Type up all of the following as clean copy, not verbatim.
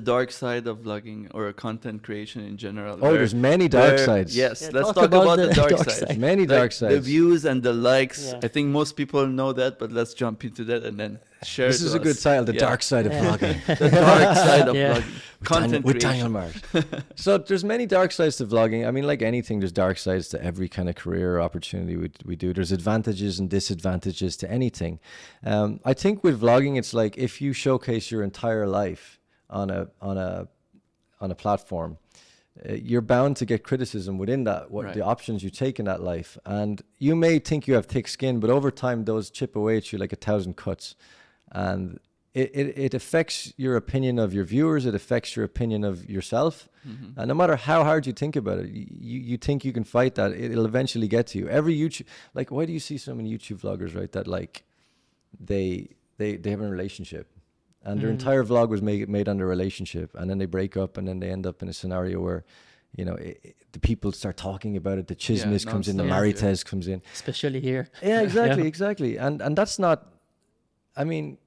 dark side of vlogging or content creation in general. Oh, there's many dark sides. Yes, Yeah, let's talk talk about about the the dark dark side. side. Many dark The sides. views and the likes. Yeah. I think most people know that, but let's jump into that and then share. This to is a us. good title, The Yeah. Dark Side of Vlogging. The dark side of Yeah. vlogging. Content with creation. Daniel Marsh. So there's many dark sides to vlogging. I mean, like anything, there's dark sides to every kind of career or opportunity we do. There's advantages and disadvantages to anything. I think with vlogging, it's like if you showcase your entire life on a platform, you're bound to get criticism within that, what Right. the options you take in that life. And you may think you have thick skin, but over time, those chip away at you like 1,000 cuts. And it affects your opinion of your viewers. It affects your opinion of yourself. Mm-hmm. And no matter how hard you think about it, you think you can fight that, it'll eventually get to you. Every YouTube, like, why do you see so many YouTube vloggers, right, that like they have a relationship and their entire vlog was made on their relationship, and then they break up, and then they end up in a scenario where, you know, the people start talking about it. The chismis comes in, the nonstop. marites comes in. Especially here. Yeah, exactly, Yeah. exactly. And that's not, I mean,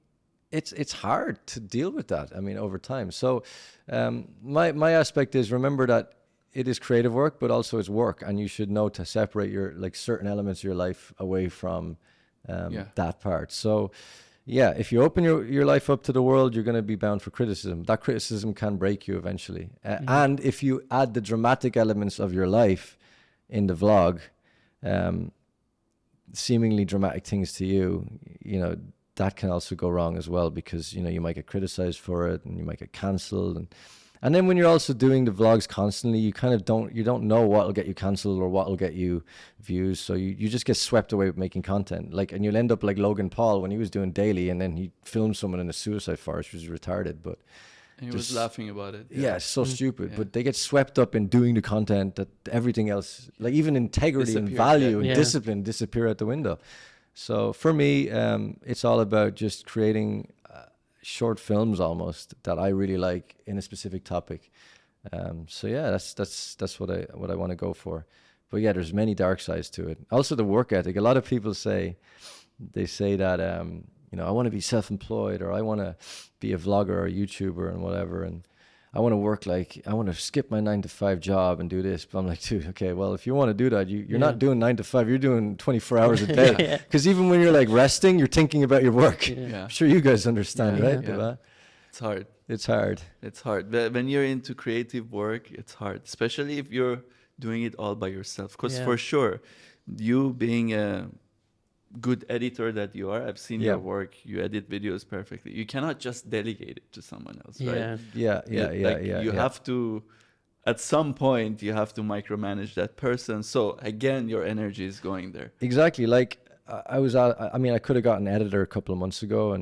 it's hard to deal with that, I mean, over time. So my aspect is, remember that it is creative work, but also it's work, and you should know to separate your, like, certain elements of your life away from that part. So yeah, if you open your life up to the world, you're going to be bound for criticism. That criticism can break you eventually. And if you add the dramatic elements of your life in the vlog, seemingly dramatic things to you, you know, that can also go wrong as well, because, you know, you might get criticized for it and you might get canceled. And then when you're also doing the vlogs constantly, you kind of don't know what will get you canceled or what will get you views. So you just get swept away with making content. Like, and you'll end up like Logan Paul when he was doing daily, and then he filmed someone in a suicide forest, which was retarded. But And he was laughing about it. yeah, it's so stupid. Yeah. But they get swept up in doing the content that everything else, like even integrity and Disappear, value and yeah. discipline, disappear out the window. So for me, it's all about just creating short films almost that I really like in a specific topic. So yeah, that's what I want to go for. But yeah, there's many dark sides to it. Also the work ethic. A lot of people say that you know, I want to be self-employed, or I want to be a vlogger or a YouTuber and whatever, and I want to work, like, I want to skip my 9-to-5 job and do this. But I'm like, dude, okay, well, if you want to do that, you're not doing 9 to 5, you're doing 24 hours a day. Because even when you're like resting, you're thinking about your work. Yeah. I'm sure you guys understand, right? Yeah. It's hard. It's hard. It's hard. But when you're into creative work, it's hard, especially if you're doing it all by yourself. Because for sure, you being a good editor that you are, I've seen your work. You edit videos perfectly. You cannot just delegate it to someone else, right? You have to, at some point, you have to micromanage that person. So again, your energy is going there. Exactly. Like I mean, I could have gotten an editor a couple of months ago,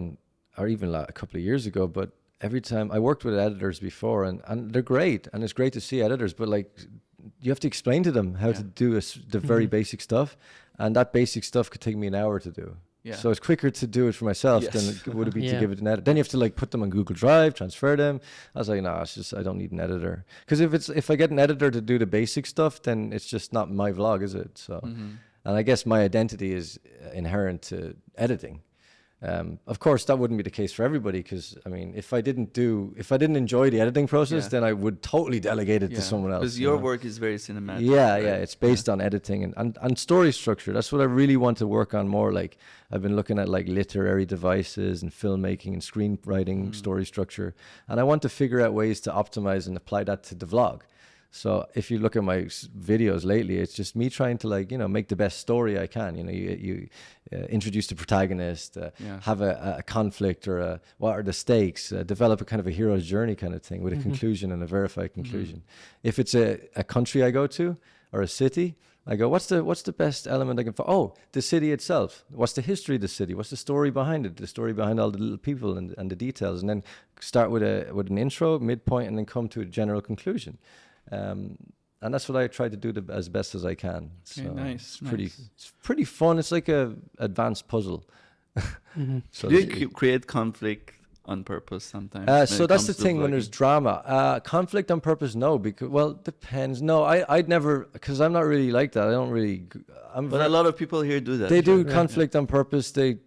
or even like a couple of years ago, but every time I worked with editors before, and they're great, and it's great to see editors, but like, you have to explain to them how to do the very basic stuff, and that basic stuff could take me an hour to do. Yeah. So it's quicker to do it for myself than it would it be to give it an editor. Then you have to like put them on Google Drive, transfer them. I was like, no, it's just, I don't need an editor. Because if I get an editor to do the basic stuff, then it's just not my vlog, is it? So, and I guess my identity is inherent to editing. Of course, that wouldn't be the case for everybody, because I mean, if I didn't enjoy the editing process, then I would totally delegate it to someone else. Because your work is very cinematic. Yeah, right? It's based on editing and story structure. That's what I really want to work on more. Like, I've been looking at like literary devices and filmmaking and screenwriting, story structure, and I want to figure out ways to optimize and apply that to the vlog. So if you look at my videos lately, it's just me trying to, like, you know, make the best story I can. You know, you introduce the protagonist, have a conflict, or what are the stakes, develop a kind of a hero's journey kind of thing with a conclusion and a verified conclusion. If it's a country I go to or a city, I go, what's the best element I can find? Oh, the city itself. What's the history of the city? What's the story behind it? The story behind all the little people and the details, and then start with an intro, midpoint, and then come to a general conclusion. And that's what I try to do as best as I can. Okay, so nice. It's pretty fun. It's like a advanced puzzle. So do you create conflict on purpose sometimes? So that's the thing when there's drama. Conflict on purpose, no, because, well, depends. No, I'd never, because I'm not really like that. I don't really. But a lot of people here do that. They do conflict on purpose. They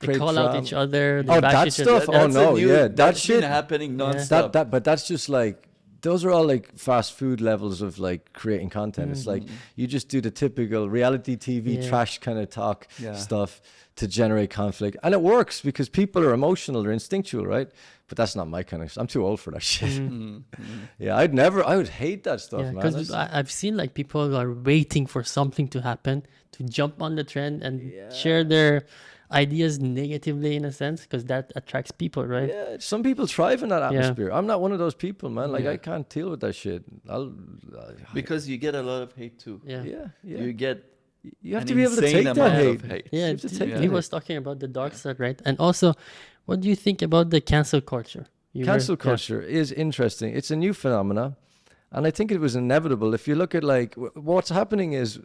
They create call out drama. each other. They Oh, bash that each stuff? other. Oh, no, yeah, that that's shit. been happening Yeah. nonstop. But that's just like, those are all like fast food levels of like creating content. It's like you just do the typical reality TV trash kind of talk stuff to generate conflict, and it works because people are emotional, they're instinctual, right? But that's not my kind of. I'm too old for that shit. Yeah, I would hate that stuff, Yeah, man. because I've seen like people are waiting for something to happen to jump on the trend and share their ideas negatively in a sense, because that attracts people, right? Yeah, some people thrive in that atmosphere. I'm not one of those people, man. Like I can't deal with that shit. Because you get a lot of hate too. Yeah. You get You have an to be able to insane take that amount hate. of hate. Yeah, have to take he that. was talking about the dark side, right? And also, what do you think about the cancel culture? Cancel culture is interesting. It's a new phenomena, and I think it was inevitable. If you look at like what's happening is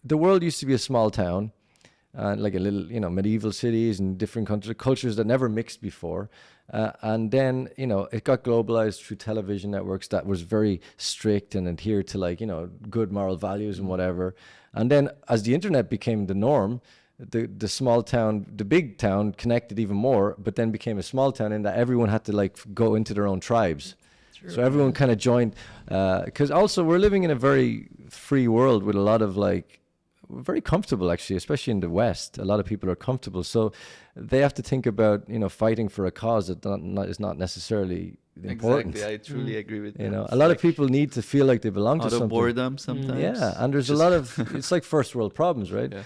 the world used to be a small town, and like a little, medieval cities and different cultures that never mixed before. And then, it got globalized through television networks that was very strict and adhered to like, good moral values and whatever. And then as the internet became the norm, the small town, the big town connected even more, but then became a small town in that everyone had to like go into their own tribes. True. So everyone kind of joined, because also we're living in a very free world with a lot of like, very comfortable actually, especially in the West. A lot of people are comfortable, so they have to think about fighting for a cause that is not necessarily important. Exactly, I truly agree with that. A lot of people need to feel like they belong to something. Out of boredom sometimes. Yeah, and there's a lot of it's like first world problems, right? Yeah.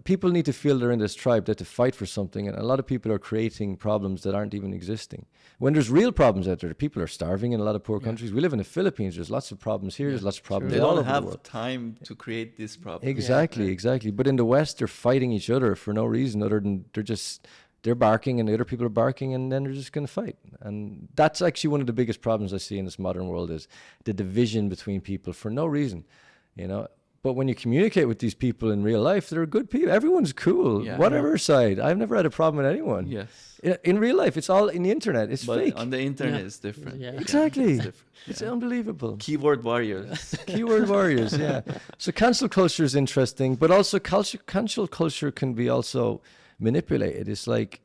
People need to feel they're in this tribe, they have to fight for something, and a lot of people are creating problems that aren't even existing. When there's real problems out there, people are starving in a lot of poor countries. We live in the Philippines, there's lots of problems here, there's lots of problems They all don't over the have world. time to create this problem. Exactly. But in the West, they're fighting each other for no reason other than they're barking and the other people are barking, and then they're just going to fight. And that's actually one of the biggest problems I see in this modern world is the division between people for no reason, But when you communicate with these people in real life, they're good people. Everyone's cool, whatever side. I've never had a problem with anyone. Yes. In real life, it's all in the internet. It's But fake. on the internet, it's different. Yeah. Exactly. It's different. It's unbelievable. Keyboard warriors. Keyword warriors, yeah. So cancel culture is interesting, but also cancel culture can be also manipulated. It's like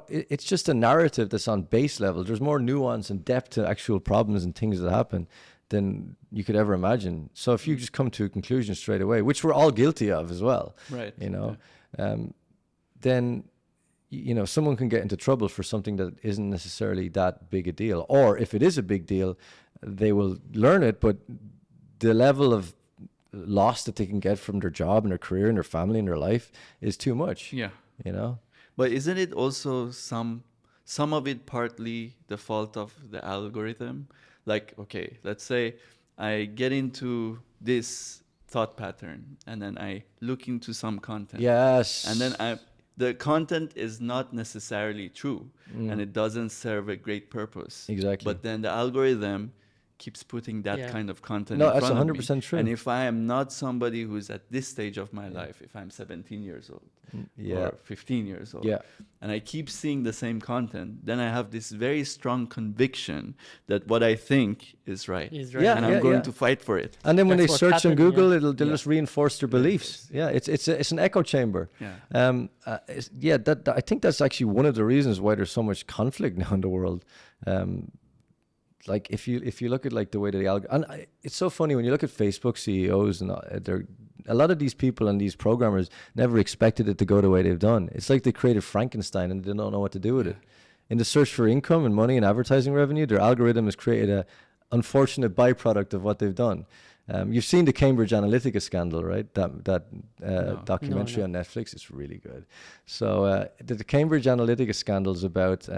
it's just a narrative that's on base level. There's more nuance and depth to actual problems and things that happen than you could ever imagine. So if you just come to a conclusion straight away, which we're all guilty of as well, Right. Then someone can get into trouble for something that isn't necessarily that big a deal. Or if it is a big deal, they will learn it, but the level of loss that they can get from their job and their career and their family and their life is too much. Yeah. But isn't it also some of it partly the fault of the algorithm? Like, okay, let's say I get into this thought pattern and then I look into some content. Yes. And then the content is not necessarily true and it doesn't serve a great purpose. Exactly. But then the algorithm keeps putting that kind of content No, in that's front of 100% me. true. And if I am not somebody who's at this stage of my life, if I'm 17 years old or 15 years old, and I keep seeing the same content, then I have this very strong conviction that what I think is right. Yeah, and I'm going to fight for it. And then when they That's search what's on happening, Google, they'll just reinforce their beliefs. Yeah, it's an echo chamber. Yeah. That I think that's actually one of the reasons why there's so much conflict now in the world. Like if you look at like the way that it's so funny when you look at Facebook CEOs and a lot of these people and these programmers never expected it to go the way they've done. It's like they created Frankenstein and they don't know what to do with it. In the search for income and money and advertising revenue, their algorithm has created a unfortunate byproduct of what they've done. You've seen the Cambridge Analytica scandal, right? That documentary on Netflix. It's really good. So the Cambridge Analytica scandal is about,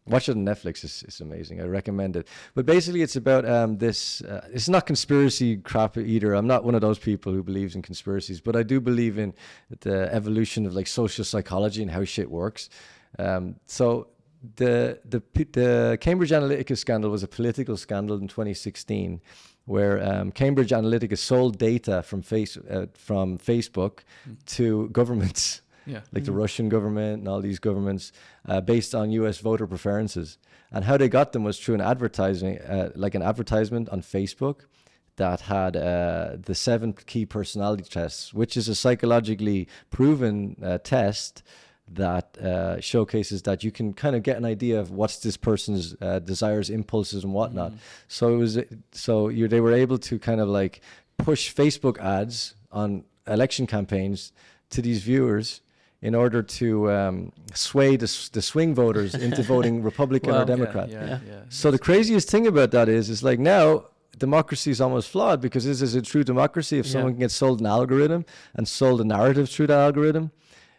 watch it on Netflix. It's amazing. I recommend it. But basically it's about this, it's not conspiracy crap either. I'm not one of those people who believes in conspiracies, but I do believe in the evolution of like social psychology and how shit works. So the Cambridge Analytica scandal was a political scandal in 2016 where Cambridge Analytica sold data from Facebook to governments, like the Russian government and all these governments, based on US voter preferences. And how they got them was through an advertisement on Facebook that had the 7 key personality tests, which is a psychologically proven test that showcases that you can kind of get an idea of what's this person's desires, impulses, and whatnot. So it was they were able to kind of like push Facebook ads on election campaigns to these viewers in order to sway the swing voters into voting Republican or Democrat. So the craziest thing about that is like now democracy is almost flawed, because this is a true democracy. If someone can get sold an algorithm and sold a narrative through the algorithm,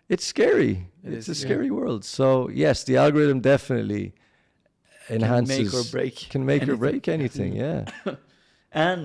it's scary. It's a scary world. So yes, the algorithm definitely enhances, can make or break anything. Yeah. And